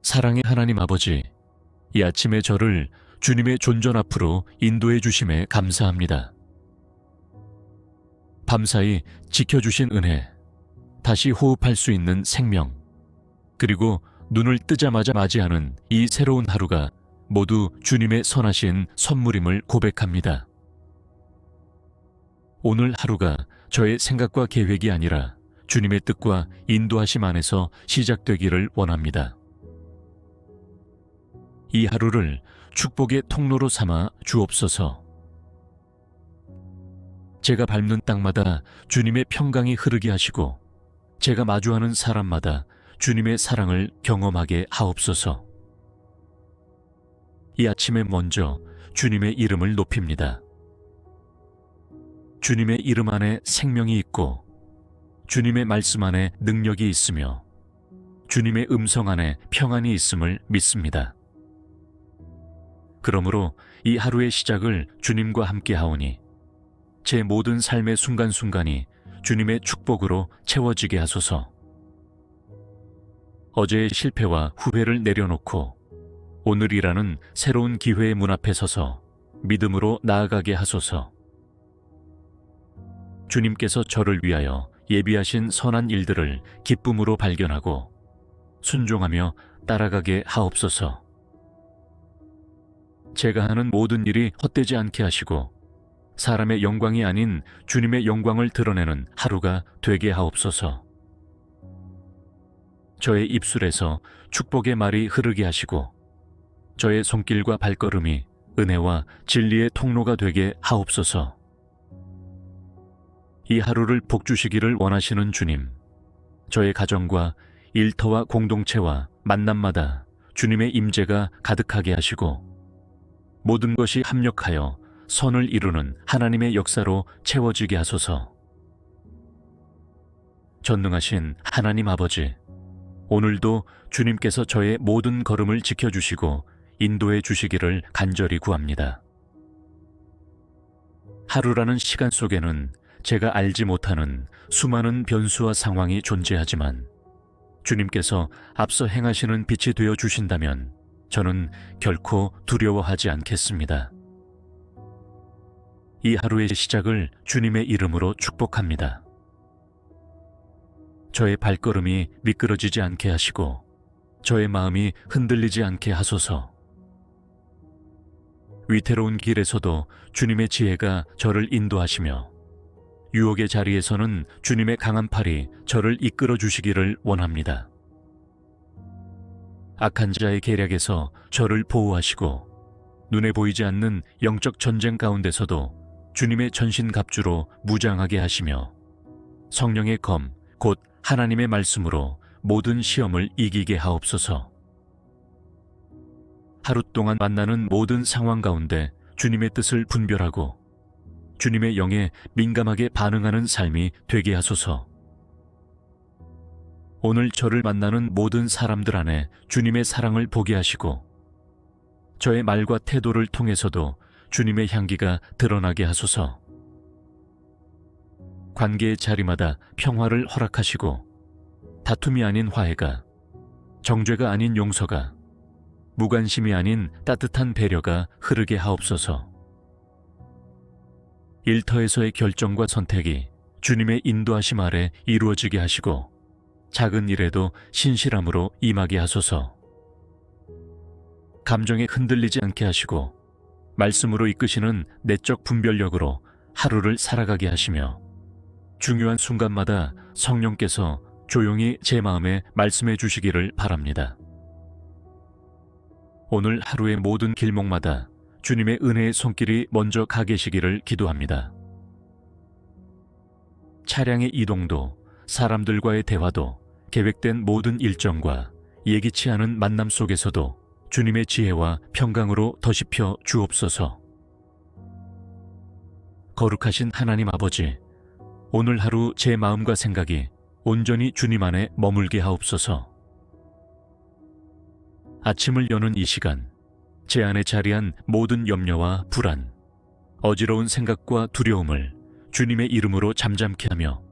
사랑의 하나님 아버지, 이 아침에 저를 주님의 존전 앞으로 인도해 주심에 감사합니다. 밤사이 지켜주신 은혜, 다시 호흡할 수 있는 생명, 그리고 눈을 뜨자마자 맞이하는 이 새로운 하루가 모두 주님의 선하신 선물임을 고백합니다. 오늘 하루가 저의 생각과 계획이 아니라 주님의 뜻과 인도하심 안에서 시작되기를 원합니다. 이 하루를 축복의 통로로 삼아 주옵소서. 제가 밟는 땅마다 주님의 평강이 흐르게 하시고 제가 마주하는 사람마다 주님의 사랑을 경험하게 하옵소서. 이 아침에 먼저 주님의 이름을 높입니다. 주님의 이름 안에 생명이 있고 주님의 말씀 안에 능력이 있으며 주님의 음성 안에 평안이 있음을 믿습니다. 그러므로 이 하루의 시작을 주님과 함께 하오니 제 모든 삶의 순간순간이 주님의 축복으로 채워지게 하소서. 어제의 실패와 후회를 내려놓고 오늘이라는 새로운 기회의 문 앞에 서서 믿음으로 나아가게 하소서. 주님께서 저를 위하여 예비하신 선한 일들을 기쁨으로 발견하고 순종하며 따라가게 하옵소서. 제가 하는 모든 일이 헛되지 않게 하시고 사람의 영광이 아닌 주님의 영광을 드러내는 하루가 되게 하옵소서. 저의 입술에서 축복의 말이 흐르게 하시고 저의 손길과 발걸음이 은혜와 진리의 통로가 되게 하옵소서. 이 하루를 복주시기를 원하시는 주님, 저의 가정과 일터와 공동체와 만남마다 주님의 임재가 가득하게 하시고 모든 것이 합력하여 선을 이루는 하나님의 역사로 채워지게 하소서. 전능하신 하나님 아버지, 오늘도 주님께서 저의 모든 걸음을 지켜주시고 인도해 주시기를 간절히 구합니다. 하루라는 시간 속에는 제가 알지 못하는 수많은 변수와 상황이 존재하지만 주님께서 앞서 행하시는 빛이 되어 주신다면 저는 결코 두려워하지 않겠습니다. 이 하루의 시작을 주님의 이름으로 축복합니다. 저의 발걸음이 미끄러지지 않게 하시고 저의 마음이 흔들리지 않게 하소서. 위태로운 길에서도 주님의 지혜가 저를 인도하시며 유혹의 자리에서는 주님의 강한 팔이 저를 이끌어 주시기를 원합니다. 악한 자의 계략에서 저를 보호하시고 눈에 보이지 않는 영적 전쟁 가운데서도 주님의 전신갑주로 무장하게 하시며 성령의 검, 곧 하나님의 말씀으로 모든 시험을 이기게 하옵소서. 하루 동안 만나는 모든 상황 가운데 주님의 뜻을 분별하고 주님의 영에 민감하게 반응하는 삶이 되게 하소서. 오늘 저를 만나는 모든 사람들 안에 주님의 사랑을 보게 하시고 저의 말과 태도를 통해서도 주님의 향기가 드러나게 하소서. 관계의 자리마다 평화를 허락하시고 다툼이 아닌 화해가, 정죄가 아닌 용서가, 무관심이 아닌 따뜻한 배려가 흐르게 하옵소서. 일터에서의 결정과 선택이 주님의 인도하심 아래 이루어지게 하시고 작은 일에도 신실함으로 임하게 하소서. 감정에 흔들리지 않게 하시고 말씀으로 이끄시는 내적 분별력으로 하루를 살아가게 하시며 중요한 순간마다 성령께서 조용히 제 마음에 말씀해 주시기를 바랍니다. 오늘 하루의 모든 길목마다 주님의 은혜의 손길이 먼저 가 계시기를 기도합니다. 차량의 이동도 사람들과의 대화도 계획된 모든 일정과 예기치 않은 만남 속에서도 주님의 지혜와 평강으로 더시펴 주옵소서. 거룩하신 하나님 아버지, 오늘 하루 제 마음과 생각이 온전히 주님 안에 머물게 하옵소서. 아침을 여는 이 시간, 제 안에 자리한 모든 염려와 불안, 어지러운 생각과 두려움을 주님의 이름으로 잠잠케 하며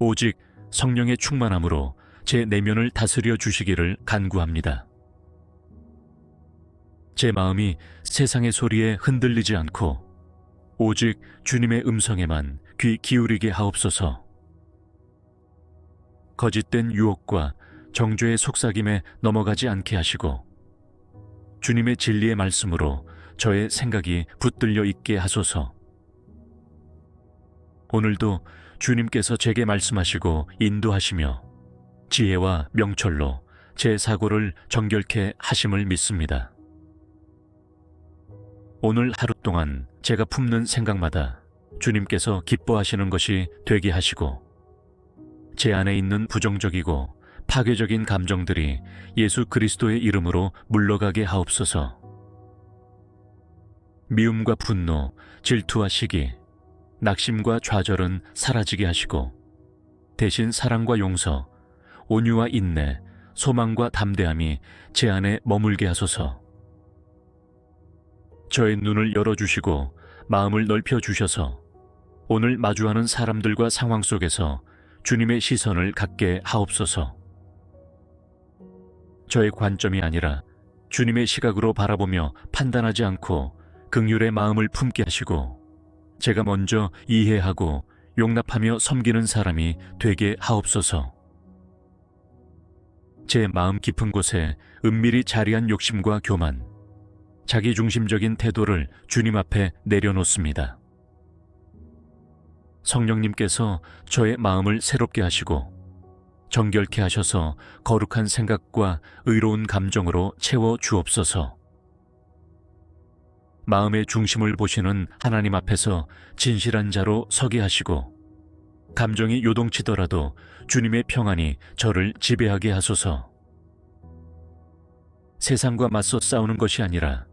오직 성령의 충만함으로 제 내면을 다스려 주시기를 간구합니다. 제 마음이 세상의 소리에 흔들리지 않고 오직 주님의 음성에만 귀 기울이게 하옵소서. 거짓된 유혹과 정죄의 속삭임에 넘어가지 않게 하시고 주님의 진리의 말씀으로 저의 생각이 붙들려 있게 하소서. 오늘도 주님께서 제게 말씀하시고 인도하시며 지혜와 명철로 제 사고를 정결케 하심을 믿습니다. 오늘 하루 동안 제가 품는 생각마다 주님께서 기뻐하시는 것이 되게 하시고 제 안에 있는 부정적이고 파괴적인 감정들이 예수 그리스도의 이름으로 물러가게 하옵소서. 미움과 분노, 질투와 시기, 낙심과 좌절은 사라지게 하시고 대신 사랑과 용서, 온유와 인내, 소망과 담대함이 제 안에 머물게 하소서. 저의 눈을 열어주시고 마음을 넓혀주셔서 오늘 마주하는 사람들과 상황 속에서 주님의 시선을 갖게 하옵소서. 저의 관점이 아니라 주님의 시각으로 바라보며 판단하지 않고 긍휼의 마음을 품게 하시고 제가 먼저 이해하고 용납하며 섬기는 사람이 되게 하옵소서. 제 마음 깊은 곳에 은밀히 자리한 욕심과 교만, 자기중심적인 태도를 주님 앞에 내려놓습니다. 성령님께서 저의 마음을 새롭게 하시고 정결케 하셔서 거룩한 생각과 의로운 감정으로 채워 주옵소서. 마음의 중심을 보시는 하나님 앞에서 진실한 자로 서게 하시고 감정이 요동치더라도 주님의 평안이 저를 지배하게 하소서. 세상과 맞서 싸우는 것이 아니라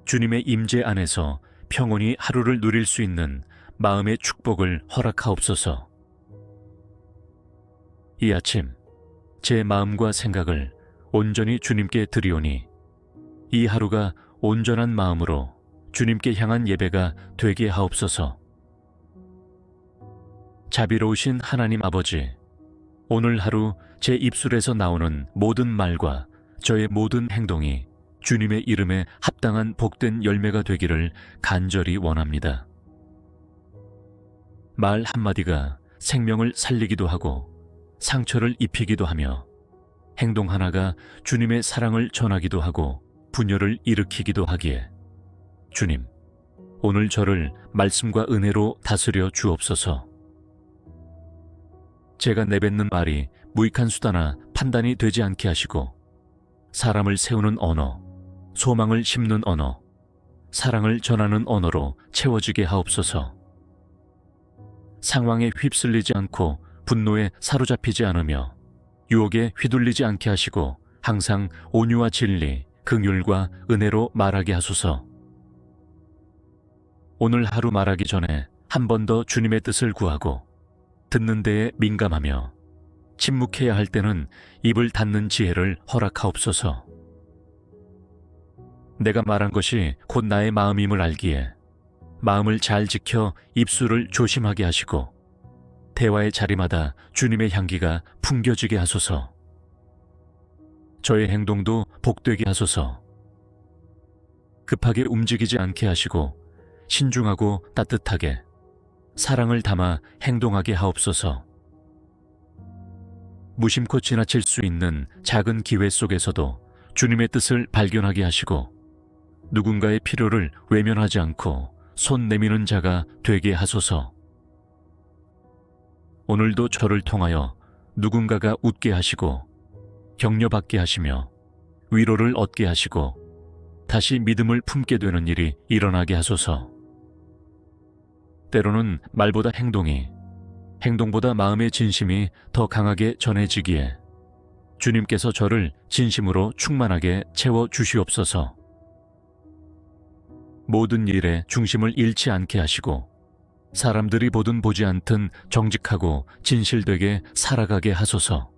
주님의 임재 안에서 평온히 하루를 누릴 수 있는 마음의 축복을 허락하옵소서. 이 아침 제 마음과 생각을 온전히 주님께 드리오니 이 하루가 온전한 마음으로 주님께 향한 예배가 되게 하옵소서. 자비로우신 하나님 아버지, 오늘 하루 제 입술에서 나오는 모든 말과 저의 모든 행동이 주님의 이름에 합당한 복된 열매가 되기를 간절히 원합니다. 말 한마디가 생명을 살리기도 하고 상처를 입히기도 하며 행동 하나가 주님의 사랑을 전하기도 하고 분열을 일으키기도 하기에 주님, 오늘 저를 말씀과 은혜로 다스려 주옵소서. 제가 내뱉는 말이 무익한 수다나 판단이 되지 않게 하시고 사람을 세우는 언어, 소망을 심는 언어, 사랑을 전하는 언어로 채워지게 하옵소서. 상황에 휩쓸리지 않고 분노에 사로잡히지 않으며 유혹에 휘둘리지 않게 하시고 항상 온유와 진리, 긍휼과 은혜로 말하게 하소서. 오늘 하루 말하기 전에 한 번 더 주님의 뜻을 구하고 듣는 데에 민감하며 침묵해야 할 때는 입을 닫는 지혜를 허락하옵소서. 내가 말한 것이 곧 나의 마음임을 알기에 마음을 잘 지켜 입술을 조심하게 하시고 대화의 자리마다 주님의 향기가 풍겨지게 하소서. 저의 행동도 복되게 하소서. 급하게 움직이지 않게 하시고 신중하고 따뜻하게 사랑을 담아 행동하게 하옵소서. 무심코 지나칠 수 있는 작은 기회 속에서도 주님의 뜻을 발견하게 하시고 누군가의 필요를 외면하지 않고 손 내미는 자가 되게 하소서. 오늘도 저를 통하여 누군가가 웃게 하시고 격려받게 하시며 위로를 얻게 하시고 다시 믿음을 품게 되는 일이 일어나게 하소서. 때로는 말보다 행동이, 행동보다 마음의 진심이 더 강하게 전해지기에 주님께서 저를 진심으로 충만하게 채워 주시옵소서. 모든 일에 중심을 잃지 않게 하시고 사람들이 보든 보지 않든 정직하고 진실되게 살아가게 하소서.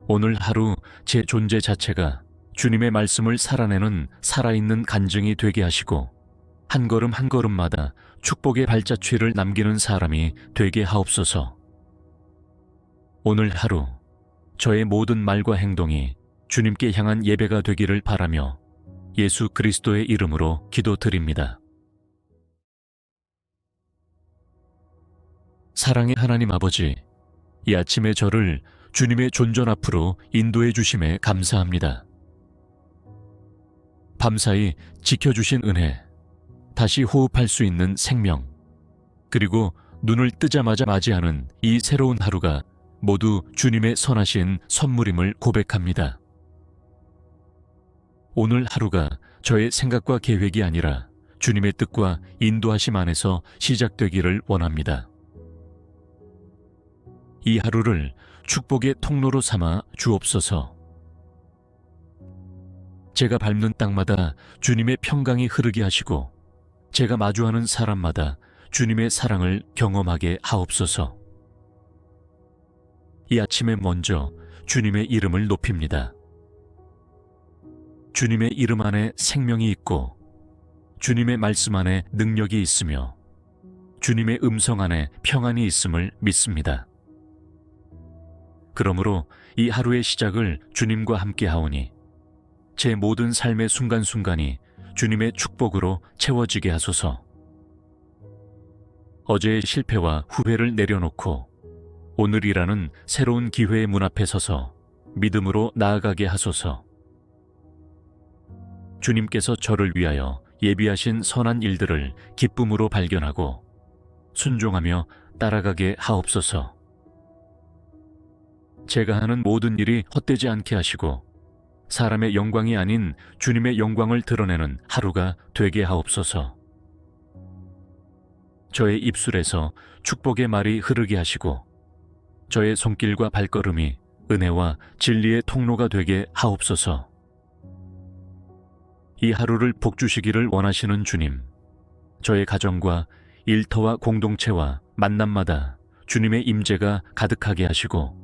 오늘 하루 제 존재 자체가 주님의 말씀을 살아내는 살아있는 간증이 되게 하시고 한 걸음 한 걸음마다 축복의 발자취를 남기는 사람이 되게 하옵소서. 오늘 하루 저의 모든 말과 행동이 주님께 향한 예배가 되기를 바라며 예수 그리스도의 이름으로 기도드립니다. 사랑의 하나님 아버지, 이 아침에 저를 주님의 존전 앞으로 인도해 주심에 감사합니다. 밤사이 지켜주신 은혜, 다시 호흡할 수 있는 생명, 그리고 눈을 뜨자마자 맞이하는 이 새로운 하루가 모두 주님의 선하신 선물임을 고백합니다. 오늘 하루가 저의 생각과 계획이 아니라 주님의 뜻과 인도하심 안에서 시작되기를 원합니다. 이 하루를 축복의 통로로 삼아 주옵소서. 제가 밟는 땅마다 주님의 평강이 흐르게 하시고 제가 마주하는 사람마다 주님의 사랑을 경험하게 하옵소서. 이 아침에 먼저 주님의 이름을 높입니다. 주님의 이름 안에 생명이 있고 주님의 말씀 안에 능력이 있으며 주님의 음성 안에 평안이 있음을 믿습니다. 그러므로 이 하루의 시작을 주님과 함께 하오니 제 모든 삶의 순간순간이 주님의 축복으로 채워지게 하소서. 어제의 실패와 후회를 내려놓고 오늘이라는 새로운 기회의 문 앞에 서서 믿음으로 나아가게 하소서. 주님께서 저를 위하여 예비하신 선한 일들을 기쁨으로 발견하고 순종하며 따라가게 하옵소서. 제가 하는 모든 일이 헛되지 않게 하시고 사람의 영광이 아닌 주님의 영광을 드러내는 하루가 되게 하옵소서. 저의 입술에서 축복의 말이 흐르게 하시고 저의 손길과 발걸음이 은혜와 진리의 통로가 되게 하옵소서. 이 하루를 복주시기를 원하시는 주님, 저의 가정과 일터와 공동체와 만남마다 주님의 임재가 가득하게 하시고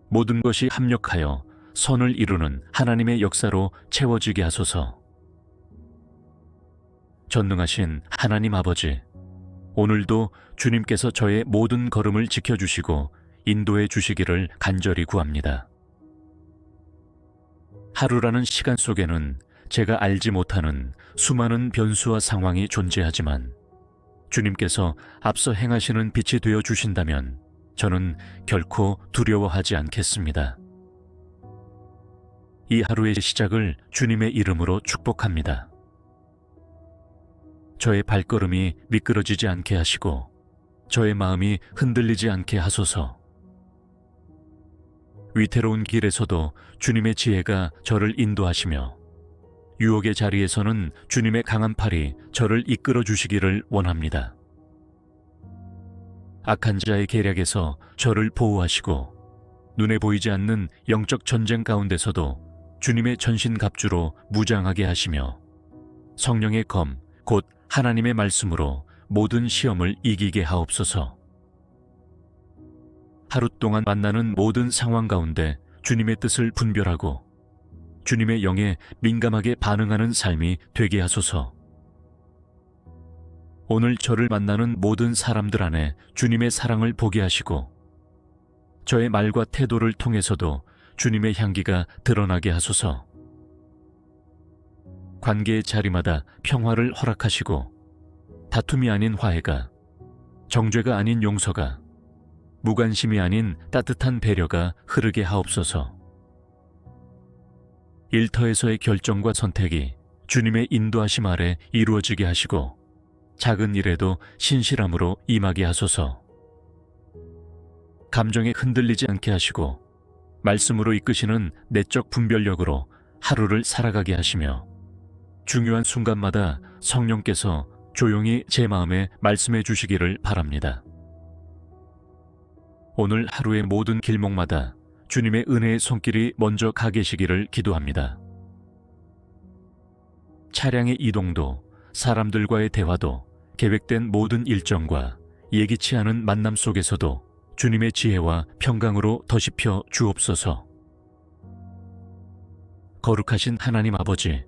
모든 것이 합력하여 선을 이루는 하나님의 역사로 채워지게 하소서. 전능하신 하나님 아버지, 오늘도 주님께서 저의 모든 걸음을 지켜주시고 인도해 주시기를 간절히 구합니다. 하루라는 시간 속에는 제가 알지 못하는 수많은 변수와 상황이 존재하지만 주님께서 앞서 행하시는 빛이 되어 주신다면 저는 결코 두려워하지 않겠습니다. 이 하루의 시작을 주님의 이름으로 축복합니다. 저의 발걸음이 미끄러지지 않게 하시고 저의 마음이 흔들리지 않게 하소서. 위태로운 길에서도 주님의 지혜가 저를 인도하시며 유혹의 자리에서는 주님의 강한 팔이 저를 이끌어 주시기를 원합니다. 악한 자의 계략에서 저를 보호하시고 눈에 보이지 않는 영적 전쟁 가운데서도 주님의 전신갑주로 무장하게 하시며 성령의 검, 곧 하나님의 말씀으로 모든 시험을 이기게 하옵소서. 하루 동안 만나는 모든 상황 가운데 주님의 뜻을 분별하고 주님의 영에 민감하게 반응하는 삶이 되게 하소서. 오늘 저를 만나는 모든 사람들 안에 주님의 사랑을 보게 하시고 저의 말과 태도를 통해서도 주님의 향기가 드러나게 하소서. 관계의 자리마다 평화를 허락하시고 다툼이 아닌 화해가, 정죄가 아닌 용서가, 무관심이 아닌 따뜻한 배려가 흐르게 하옵소서. 일터에서의 결정과 선택이 주님의 인도하심 아래 이루어지게 하시고 작은 일에도 신실함으로 임하게 하소서. 감정에 흔들리지 않게 하시고 말씀으로 이끄시는 내적 분별력으로 하루를 살아가게 하시며 중요한 순간마다 성령께서 조용히 제 마음에 말씀해 주시기를 바랍니다. 오늘 하루의 모든 길목마다 주님의 은혜의 손길이 먼저 가 계시기를 기도합니다. 차량의 이동도 사람들과의 대화도 계획된 모든 일정과 예기치 않은 만남 속에서도 주님의 지혜와 평강으로 더시펴 주옵소서. 거룩하신 하나님 아버지,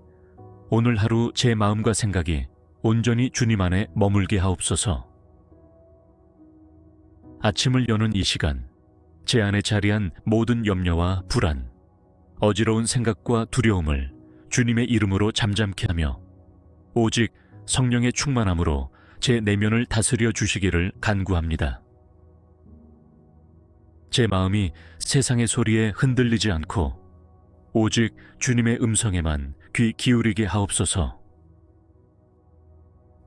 오늘 하루 제 마음과 생각이 온전히 주님 안에 머물게 하옵소서. 아침을 여는 이 시간, 제 안에 자리한 모든 염려와 불안, 어지러운 생각과 두려움을 주님의 이름으로 잠잠케 하며 오직 성령의 충만함으로 제 내면을 다스려 주시기를 간구합니다. 제 마음이 세상의 소리에 흔들리지 않고 오직 주님의 음성에만 귀 기울이게 하옵소서.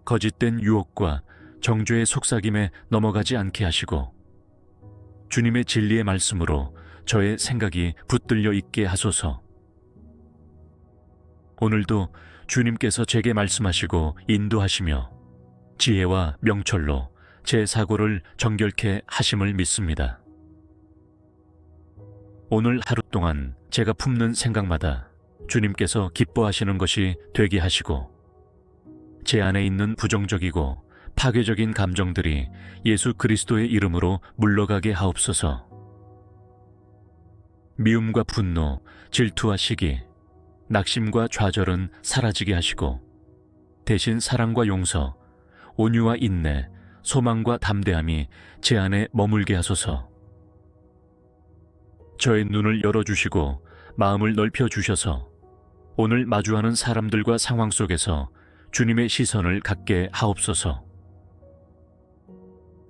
거짓된 유혹과 정죄의 속삭임에 넘어가지 않게 하시고 주님의 진리의 말씀으로 저의 생각이 붙들려 있게 하소서. 오늘도 주님께서 제게 말씀하시고 인도하시며 지혜와 명철로 제 사고를 정결케 하심을 믿습니다. 오늘 하루 동안 제가 품는 생각마다 주님께서 기뻐하시는 것이 되게 하시고 제 안에 있는 부정적이고 파괴적인 감정들이 예수 그리스도의 이름으로 물러가게 하옵소서. 미움과 분노, 질투와 시기, 낙심과 좌절은 사라지게 하시고 대신 사랑과 용서, 온유와 인내, 소망과 담대함이 제 안에 머물게 하소서. 저의 눈을 열어주시고 마음을 넓혀주셔서 오늘 마주하는 사람들과 상황 속에서 주님의 시선을 갖게 하옵소서.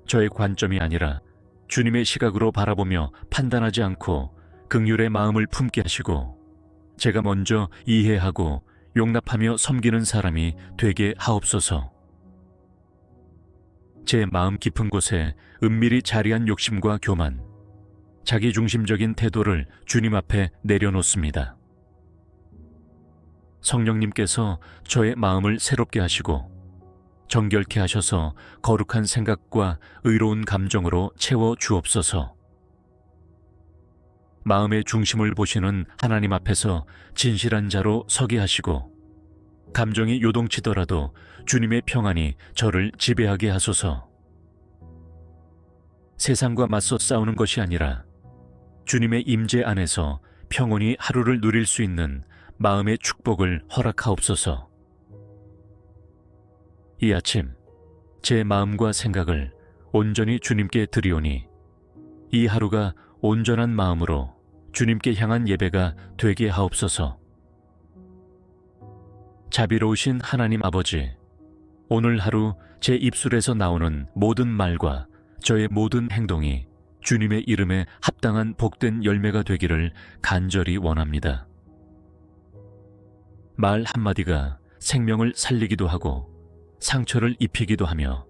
저의 관점이 아니라 주님의 시각으로 바라보며 판단하지 않고 긍휼의 마음을 품게 하시고 제가 먼저 이해하고 용납하며 섬기는 사람이 되게 하옵소서. 제 마음 깊은 곳에 은밀히 자리한 욕심과 교만, 자기중심적인 태도를 주님 앞에 내려놓습니다. 성령님께서 저의 마음을 새롭게 하시고 정결케 하셔서 거룩한 생각과 의로운 감정으로 채워 주옵소서. 마음의 중심을 보시는 하나님 앞에서 진실한 자로 서게 하시고 감정이 요동치더라도 주님의 평안이 저를 지배하게 하소서. 세상과 맞서 싸우는 것이 아니라 주님의 임재 안에서 평온히 하루를 누릴 수 있는 마음의 축복을 허락하옵소서. 이 아침 제 마음과 생각을 온전히 주님께 드리오니 이 하루가 온전한 마음으로 주님께 향한 예배가 되게 하옵소서. 자비로우신 하나님 아버지, 오늘 하루 제 입술에서 나오는 모든 말과 저의 모든 행동이 주님의 이름에 합당한 복된 열매가 되기를 간절히 원합니다. 말 한마디가 생명을 살리기도 하고 상처를 입히기도 하며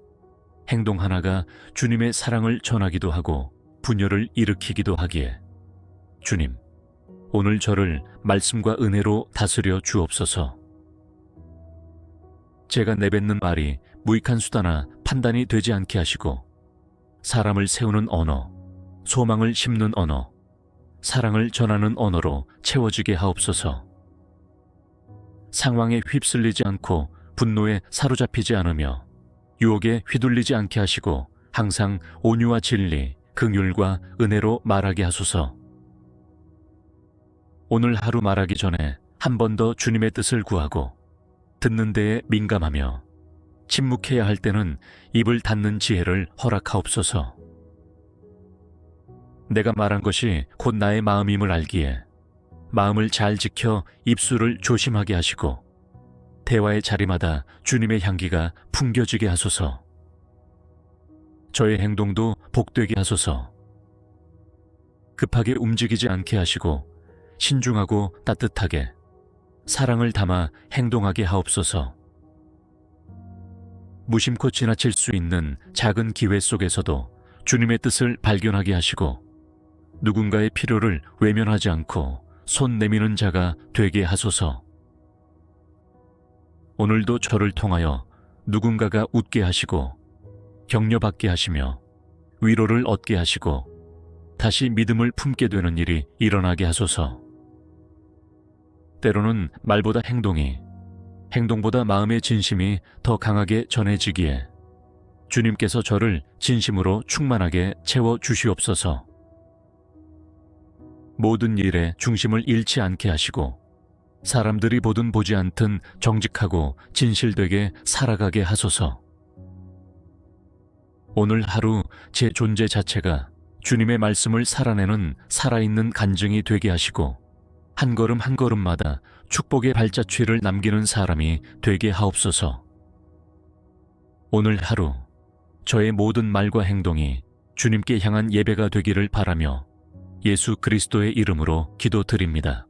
행동 하나가 주님의 사랑을 전하기도 하고 분열을 일으키기도 하기에 주님, 오늘 저를 말씀과 은혜로 다스려 주옵소서. 제가 내뱉는 말이 무익한 수다나 판단이 되지 않게 하시고 사람을 세우는 언어, 소망을 심는 언어, 사랑을 전하는 언어로 채워지게 하옵소서. 상황에 휩쓸리지 않고 분노에 사로잡히지 않으며 유혹에 휘둘리지 않게 하시고 항상 온유와 진리, 긍휼과 은혜로 말하게 하소서. 오늘 하루 말하기 전에 한 번 더 주님의 뜻을 구하고 듣는 데에 민감하며 침묵해야 할 때는 입을 닫는 지혜를 허락하옵소서. 내가 말한 것이 곧 나의 마음임을 알기에 마음을 잘 지켜 입술을 조심하게 하시고 대화의 자리마다 주님의 향기가 풍겨지게 하소서. 저의 행동도 복되게 하소서. 급하게 움직이지 않게 하시고 신중하고 따뜻하게 사랑을 담아 행동하게 하옵소서. 무심코 지나칠 수 있는 작은 기회 속에서도 주님의 뜻을 발견하게 하시고 누군가의 필요를 외면하지 않고 손 내미는 자가 되게 하소서. 오늘도 저를 통하여 누군가가 웃게 하시고 격려받게 하시며 위로를 얻게 하시고 다시 믿음을 품게 되는 일이 일어나게 하소서. 때로는 말보다 행동이, 행동보다 마음의 진심이 더 강하게 전해지기에 주님께서 저를 진심으로 충만하게 채워 주시옵소서. 모든 일에 중심을 잃지 않게 하시고 사람들이 보든 보지 않든 정직하고 진실되게 살아가게 하소서. 오늘 하루 제 존재 자체가 주님의 말씀을 살아내는 살아있는 간증이 되게 하시고 한 걸음 한 걸음마다 축복의 발자취를 남기는 사람이 되게 하옵소서. 오늘 하루 저의 모든 말과 행동이 주님께 향한 예배가 되기를 바라며 예수 그리스도의 이름으로 기도드립니다.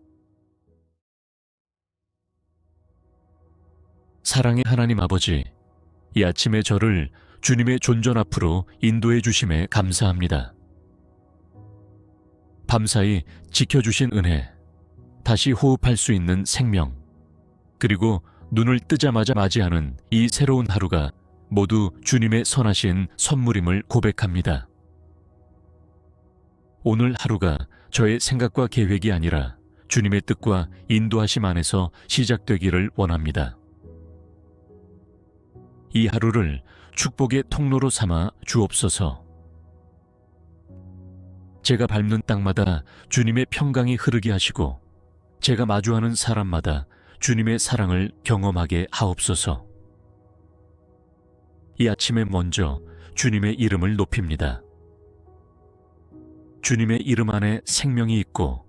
사랑의 하나님 아버지, 이 아침에 저를 주님의 존전 앞으로 인도해 주심에 감사합니다. 밤사이 지켜주신 은혜, 다시 호흡할 수 있는 생명, 그리고 눈을 뜨자마자 맞이하는 이 새로운 하루가 모두 주님의 선하신 선물임을 고백합니다. 오늘 하루가 저의 생각과 계획이 아니라 주님의 뜻과 인도하심 안에서 시작되기를 원합니다. 이 하루를 축복의 통로로 삼아 주옵소서. 제가 밟는 땅마다 주님의 평강이 흐르게 하시고 제가 마주하는 사람마다 주님의 사랑을 경험하게 하옵소서. 이 아침에 먼저 주님의 이름을 높입니다. 주님의 이름 안에 생명이 있고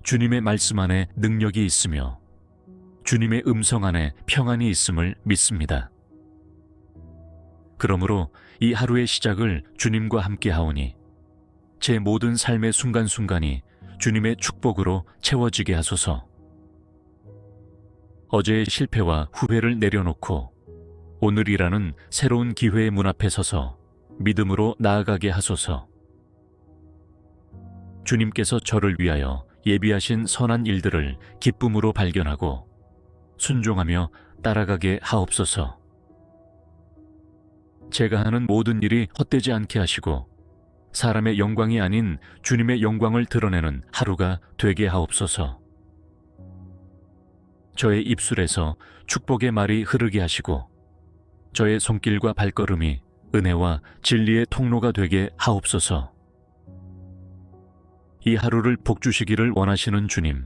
주님의 말씀 안에 능력이 있으며 주님의 음성 안에 평안이 있음을 믿습니다. 그러므로 이 하루의 시작을 주님과 함께 하오니 제 모든 삶의 순간순간이 주님의 축복으로 채워지게 하소서. 어제의 실패와 후회를 내려놓고 오늘이라는 새로운 기회의 문 앞에 서서 믿음으로 나아가게 하소서. 주님께서 저를 위하여 예비하신 선한 일들을 기쁨으로 발견하고 순종하며 따라가게 하옵소서. 제가 하는 모든 일이 헛되지 않게 하시고 사람의 영광이 아닌 주님의 영광을 드러내는 하루가 되게 하옵소서. 저의 입술에서 축복의 말이 흐르게 하시고 저의 손길과 발걸음이 은혜와 진리의 통로가 되게 하옵소서. 이 하루를 복주시기를 원하시는 주님,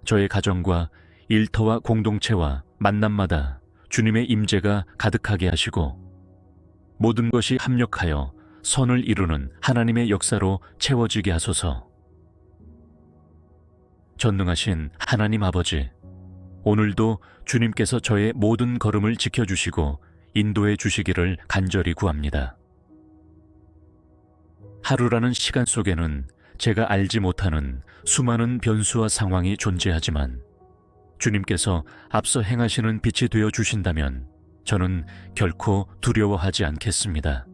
저의 가정과 일터와 공동체와 만남마다 주님의 임재가 가득하게 하시고 모든 것이 합력하여 선을 이루는 하나님의 역사로 채워지게 하소서. 전능하신 하나님 아버지, 오늘도 주님께서 저의 모든 걸음을 지켜주시고 인도해 주시기를 간절히 구합니다. 하루라는 시간 속에는 제가 알지 못하는 수많은 변수와 상황이 존재하지만 주님께서 앞서 행하시는 빛이 되어 주신다면 저는 결코 두려워하지 않겠습니다.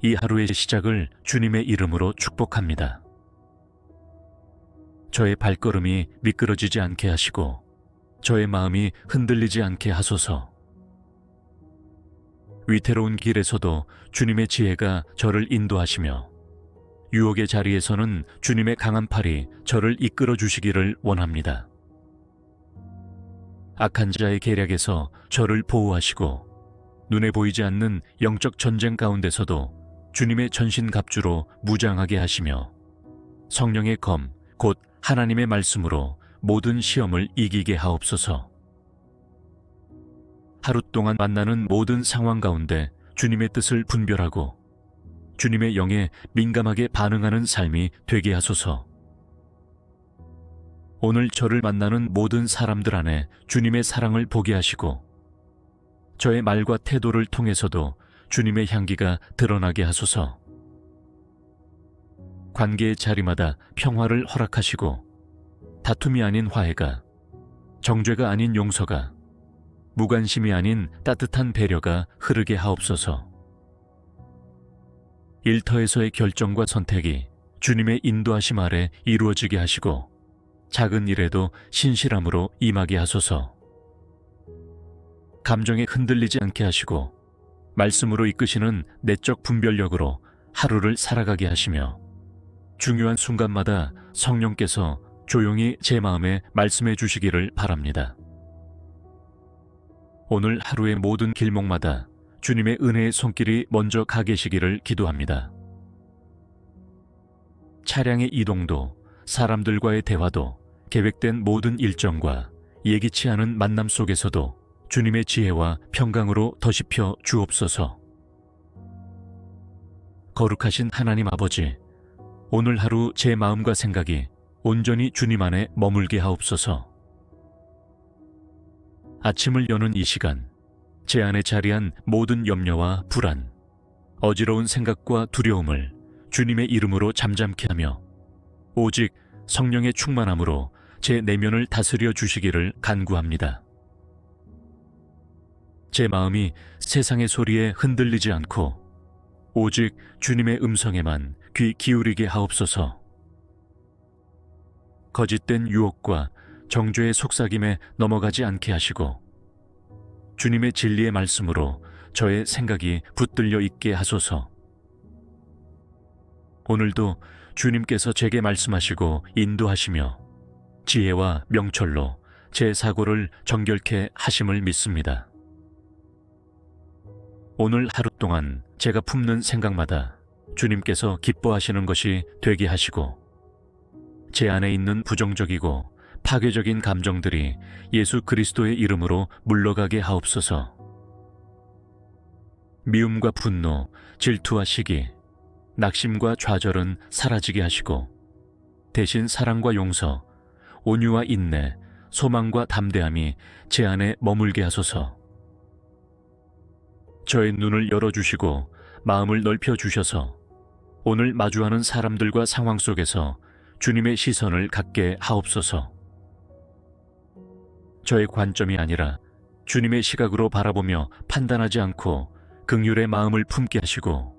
이 하루의 시작을 주님의 이름으로 축복합니다. 저의 발걸음이 미끄러지지 않게 하시고 저의 마음이 흔들리지 않게 하소서. 위태로운 길에서도 주님의 지혜가 저를 인도하시며 유혹의 자리에서는 주님의 강한 팔이 저를 이끌어 주시기를 원합니다. 악한 자의 계략에서 저를 보호하시고 눈에 보이지 않는 영적 전쟁 가운데서도 주님의 전신갑주로 무장하게 하시며 성령의 검, 곧 하나님의 말씀으로 모든 시험을 이기게 하옵소서. 하루 동안 만나는 모든 상황 가운데 주님의 뜻을 분별하고 주님의 영에 민감하게 반응하는 삶이 되게 하소서. 오늘 저를 만나는 모든 사람들 안에 주님의 사랑을 보게 하시고 저의 말과 태도를 통해서도 주님의 향기가 드러나게 하소서. 관계의 자리마다 평화를 허락하시고 다툼이 아닌 화해가, 정죄가 아닌 용서가, 무관심이 아닌 따뜻한 배려가 흐르게 하옵소서. 일터에서의 결정과 선택이 주님의 인도하심 아래 이루어지게 하시고 작은 일에도 신실함으로 임하게 하소서. 감정에 흔들리지 않게 하시고 말씀으로 이끄시는 내적 분별력으로 하루를 살아가게 하시며 중요한 순간마다 성령께서 조용히 제 마음에 말씀해 주시기를 바랍니다. 오늘 하루의 모든 길목마다 주님의 은혜의 손길이 먼저 가 계시기를 기도합니다. 차량의 이동도 사람들과의 대화도 계획된 모든 일정과 예기치 않은 만남 속에서도 주님의 지혜와 평강으로 더시펴 주옵소서. 거룩하신 하나님 아버지, 오늘 하루 제 마음과 생각이 온전히 주님 안에 머물게 하옵소서. 아침을 여는 이 시간, 제 안에 자리한 모든 염려와 불안, 어지러운 생각과 두려움을 주님의 이름으로 잠잠케 하며 오직 성령의 충만함으로 제 내면을 다스려 주시기를 간구합니다. 제 마음이 세상의 소리에 흔들리지 않고 오직 주님의 음성에만 귀 기울이게 하옵소서. 거짓된 유혹과 정죄의 속삭임에 넘어가지 않게 하시고 주님의 진리의 말씀으로 저의 생각이 붙들려 있게 하소서. 오늘도 주님께서 제게 말씀하시고 인도하시며 지혜와 명철로 제 사고를 정결케 하심을 믿습니다. 오늘 하루 동안 제가 품는 생각마다 주님께서 기뻐하시는 것이 되게 하시고 제 안에 있는 부정적이고 파괴적인 감정들이 예수 그리스도의 이름으로 물러가게 하옵소서. 미움과 분노, 질투와 시기, 낙심과 좌절은 사라지게 하시고 대신 사랑과 용서, 온유와 인내, 소망과 담대함이 제 안에 머물게 하소서. 저의 눈을 열어주시고 마음을 넓혀주셔서 오늘 마주하는 사람들과 상황 속에서 주님의 시선을 갖게 하옵소서. 저의 관점이 아니라 주님의 시각으로 바라보며 판단하지 않고 긍휼의 마음을 품게 하시고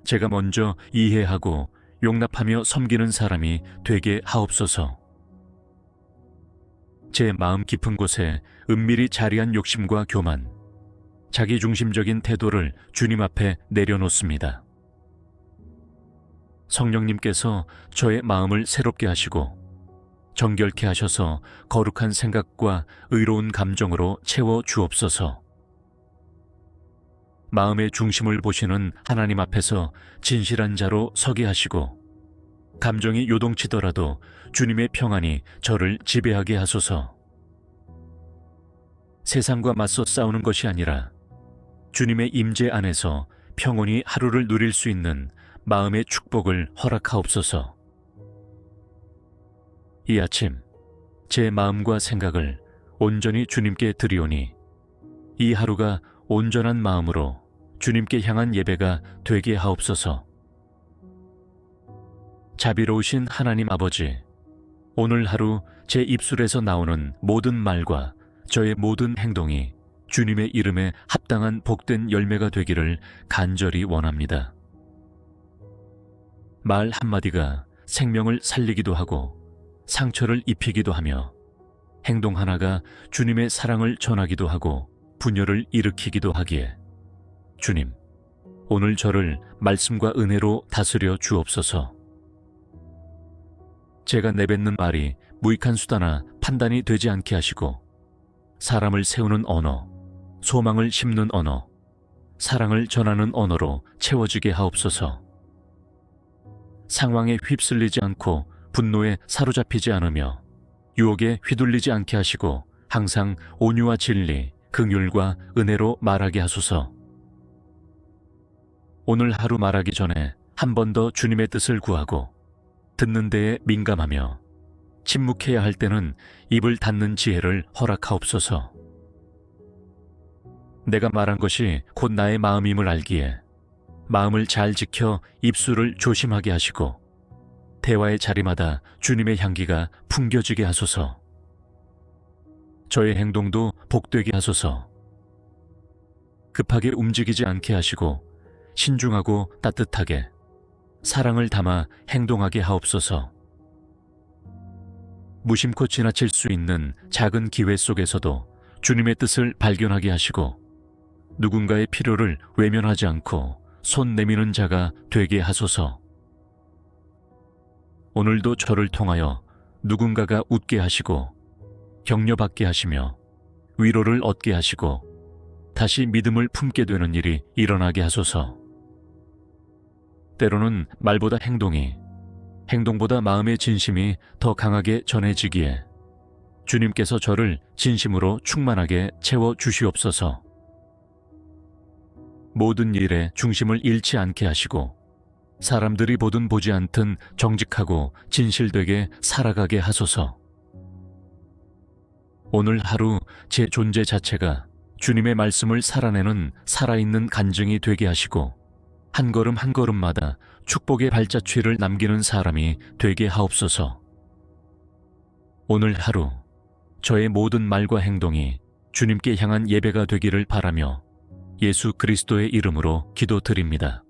제가 먼저 이해하고 용납하며 섬기는 사람이 되게 하옵소서. 제 마음 깊은 곳에 은밀히 자리한 욕심과 교만, 자기중심적인 태도를 주님 앞에 내려놓습니다. 성령님께서 저의 마음을 새롭게 하시고 정결케 하셔서 거룩한 생각과 의로운 감정으로 채워 주옵소서. 마음의 중심을 보시는 하나님 앞에서 진실한 자로 서게 하시고 감정이 요동치더라도 주님의 평안이 저를 지배하게 하소서. 세상과 맞서 싸우는 것이 아니라 주님의 임재 안에서 평온히 하루를 누릴 수 있는 마음의 축복을 허락하옵소서. 이 아침 제 마음과 생각을 온전히 주님께 드리오니 이 하루가 온전한 마음으로 주님께 향한 예배가 되게 하옵소서. 자비로우신 하나님 아버지, 오늘 하루 제 입술에서 나오는 모든 말과 저의 모든 행동이 주님의 이름에 합당한 복된 열매가 되기를 간절히 원합니다. 말 한마디가 생명을 살리기도 하고 상처를 입히기도 하며 행동 하나가 주님의 사랑을 전하기도 하고 분열을 일으키기도 하기에 주님, 오늘 저를 말씀과 은혜로 다스려 주옵소서. 제가 내뱉는 말이 무익한 수다나 판단이 되지 않게 하시고 사람을 세우는 언어, 소망을 심는 언어, 사랑을 전하는 언어로 채워지게 하옵소서. 상황에 휩쓸리지 않고 분노에 사로잡히지 않으며 유혹에 휘둘리지 않게 하시고 항상 온유와 진리, 긍휼과 은혜로 말하게 하소서. 오늘 하루 말하기 전에 한 번 더 주님의 뜻을 구하고 듣는 데에 민감하며 침묵해야 할 때는 입을 닫는 지혜를 허락하옵소서. 내가 말한 것이 곧 나의 마음임을 알기에 마음을 잘 지켜 입술을 조심하게 하시고 대화의 자리마다 주님의 향기가 풍겨지게 하소서. 저의 행동도 복되게 하소서. 급하게 움직이지 않게 하시고 신중하고 따뜻하게 사랑을 담아 행동하게 하옵소서. 무심코 지나칠 수 있는 작은 기회 속에서도 주님의 뜻을 발견하게 하시고 누군가의 필요를 외면하지 않고 손 내미는 자가 되게 하소서. 오늘도 저를 통하여 누군가가 웃게 하시고 격려받게 하시며 위로를 얻게 하시고 다시 믿음을 품게 되는 일이 일어나게 하소서. 때로는 말보다 행동이, 행동보다 마음의 진심이 더 강하게 전해지기에 주님께서 저를 진심으로 충만하게 채워 주시옵소서. 모든 일에 중심을 잃지 않게 하시고 사람들이 보든 보지 않든 정직하고 진실되게 살아가게 하소서. 오늘 하루 제 존재 자체가 주님의 말씀을 살아내는 살아있는 간증이 되게 하시고 한 걸음 한 걸음마다 축복의 발자취를 남기는 사람이 되게 하옵소서. 오늘 하루 저의 모든 말과 행동이 주님께 향한 예배가 되기를 바라며 예수 그리스도의 이름으로 기도드립니다.